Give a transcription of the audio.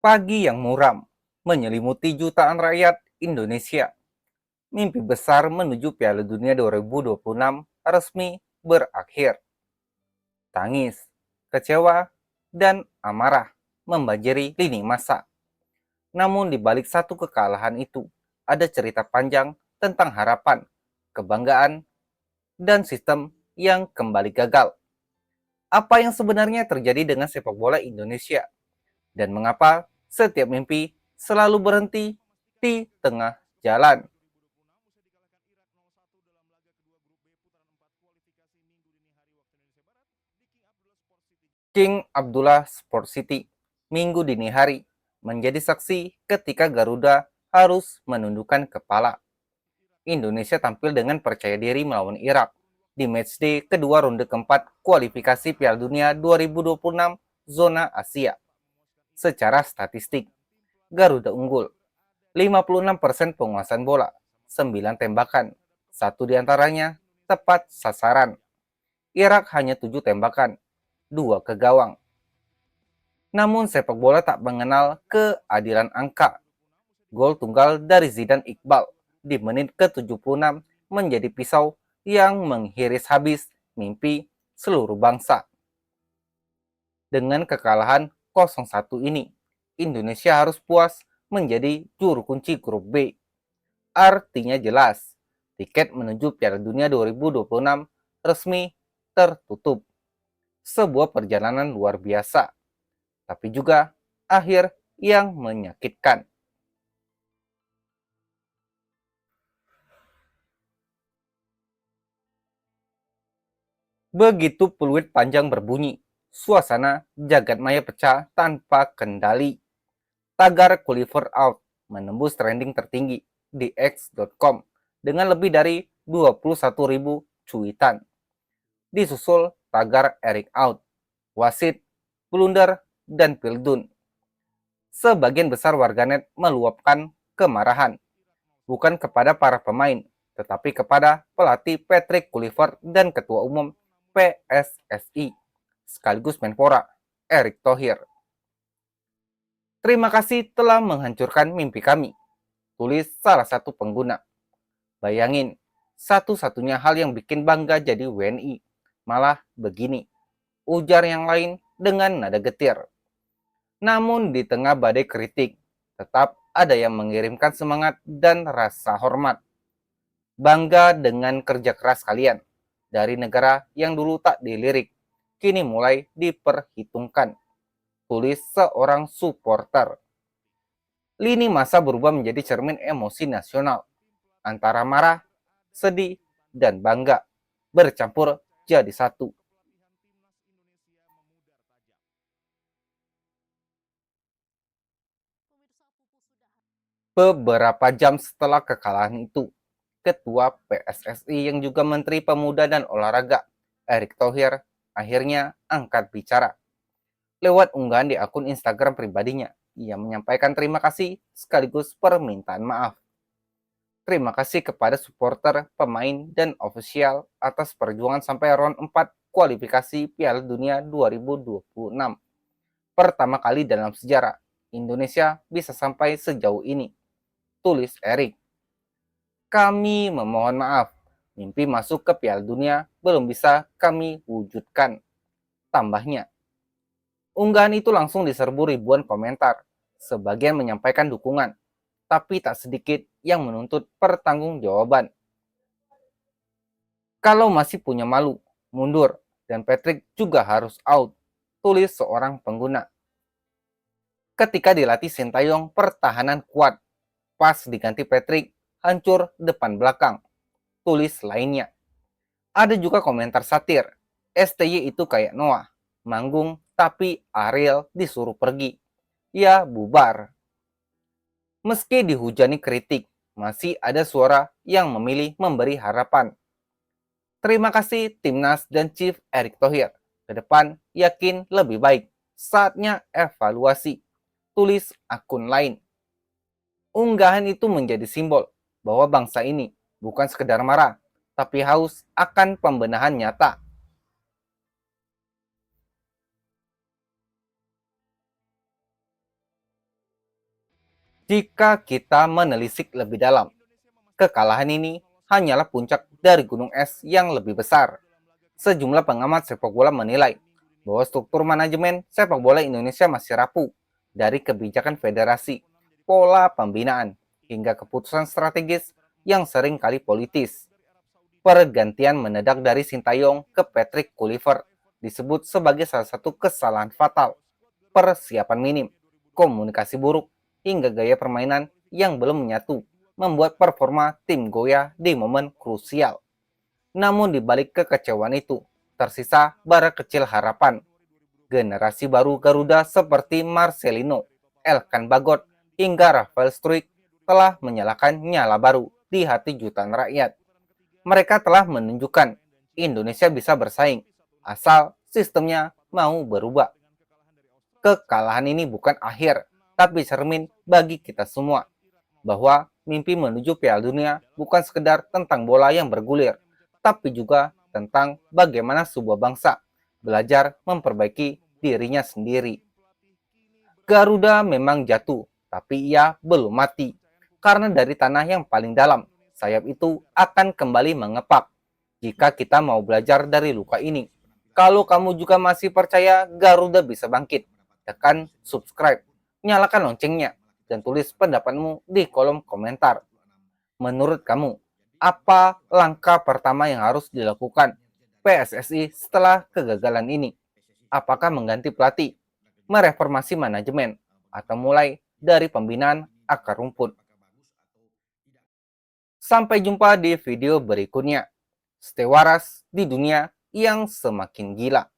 Pagi yang muram menyelimuti jutaan rakyat Indonesia. Mimpi besar menuju Piala Dunia 2026 resmi berakhir. Tangis, kecewa, dan amarah membanjiri lini masa. Namun di balik satu kekalahan itu, ada cerita panjang tentang harapan, kebanggaan, dan sistem yang kembali gagal. Apa yang sebenarnya terjadi dengan sepak bola Indonesia? Dan mengapa setiap mimpi selalu berhenti di tengah jalan? King Abdullah Sport City, Minggu dini hari, menjadi saksi ketika Garuda harus menundukkan kepala. Indonesia tampil dengan percaya diri melawan Irak di matchday kedua ronde keempat kualifikasi Piala Dunia 2026 zona Asia. Secara statistik, Garuda unggul 56% penguasaan bola, 9 tembakan, satu diantaranya tepat sasaran. Irak hanya 7 tembakan, 2 ke gawang. Namun sepak bola tak mengenal keadilan angka. Gol tunggal dari Zidane Iqbal di menit ke-76 menjadi pisau yang menghiris habis mimpi seluruh bangsa. Dengan kekalahan 0-1 ini, Indonesia harus puas menjadi juru kunci grup B. Artinya jelas, tiket menuju Piala Dunia 2026 resmi tertutup. Sebuah perjalanan luar biasa, tapi juga akhir yang menyakitkan. Begitu peluit panjang berbunyi, suasana jagat maya pecah tanpa kendali. Tagar Gulliver Out menembus trending tertinggi di X.com dengan lebih dari 21.000 cuitan. Disusul tagar Eric Out, Wasit, Blunder, dan Pildun. Sebagian besar warganet meluapkan kemarahan, bukan kepada para pemain, tetapi kepada pelatih Patrick Kluivert dan Ketua Umum PSSI, sekaligus Menpora, Erick Thohir. Terima kasih telah menghancurkan mimpi kami, tulis salah satu pengguna. Bayangin, satu-satunya hal yang bikin bangga jadi WNI, malah begini, ujar yang lain dengan nada getir. Namun di tengah badai kritik, tetap ada yang mengirimkan semangat dan rasa hormat. Bangga dengan kerja keras kalian. Dari negara yang dulu tak dilirik, kini mulai diperhitungkan. Tulis seorang supporter. Lini masa berubah menjadi cermin emosi nasional. Antara marah, sedih, dan bangga. Bercampur jadi satu. Beberapa jam setelah kekalahan itu, Ketua PSSI yang juga Menteri Pemuda dan Olahraga, Erick Thohir, akhirnya angkat bicara. Lewat unggahan di akun Instagram pribadinya, ia menyampaikan terima kasih sekaligus permintaan maaf. Terima kasih kepada supporter, pemain, dan ofisial atas perjuangan sampai round 4 kualifikasi Piala Dunia 2026. Pertama kali dalam sejarah, Indonesia bisa sampai sejauh ini, tulis Erick. Kami memohon maaf, mimpi masuk ke Piala Dunia belum bisa kami wujudkan, tambahnya. Unggahan itu langsung diserbu ribuan komentar, sebagian menyampaikan dukungan, tapi tak sedikit yang menuntut pertanggungjawaban. Kalau masih punya malu, mundur, dan Patrick juga harus out, tulis seorang pengguna. Ketika dilatih Sintayong, pertahanan kuat, pas diganti Patrick, hancur depan belakang, tulis lainnya. Ada juga komentar satir, STY itu kayak Noah, manggung tapi Ariel disuruh pergi. Ya bubar. Meski dihujani kritik, masih ada suara yang memilih memberi harapan. Terima kasih Timnas dan Chief Erick Thohir. Ke depan yakin lebih baik. Saatnya evaluasi. Tulis akun lain. Unggahan itu menjadi simbol bahwa bangsa ini bukan sekedar marah, tapi haus akan pembenahan nyata. Jika kita menelisik lebih dalam, kekalahan ini hanyalah puncak dari gunung es yang lebih besar. Sejumlah pengamat sepak bola menilai bahwa struktur manajemen sepak bola Indonesia masih rapuh, dari kebijakan federasi, pola pembinaan, hingga keputusan strategis yang sering kali politis. Pergantian mendadak dari Sintayong ke Patrick Kluivert disebut sebagai salah satu kesalahan fatal. Persiapan minim, komunikasi buruk, hingga gaya permainan yang belum menyatu membuat performa tim goyah di momen krusial. Namun di balik kekecewaan itu, tersisa bara kecil harapan. Generasi baru Garuda seperti Marcelino, Elkan Bagot, hingga Rafael Struik telah menyalakan nyala baru di hati jutaan rakyat. Mereka telah menunjukkan Indonesia bisa bersaing, asal sistemnya mau berubah. Kekalahan ini bukan akhir, tapi cermin bagi kita semua, bahwa mimpi menuju Piala Dunia bukan sekedar tentang bola yang bergulir, tapi juga tentang bagaimana sebuah bangsa belajar memperbaiki dirinya sendiri. Garuda memang jatuh, tapi ia belum mati. Karena dari tanah yang paling dalam, sayap itu akan kembali mengepak. Jika kita mau belajar dari luka ini. Kalau kamu juga masih percaya Garuda bisa bangkit, tekan subscribe, nyalakan loncengnya, dan tulis pendapatmu di kolom komentar. Menurut kamu, apa langkah pertama yang harus dilakukan PSSI setelah kegagalan ini? Apakah mengganti pelatih, mereformasi manajemen, atau mulai dari pembinaan akar rumput? Sampai jumpa di video berikutnya. Stay waras di dunia yang semakin gila.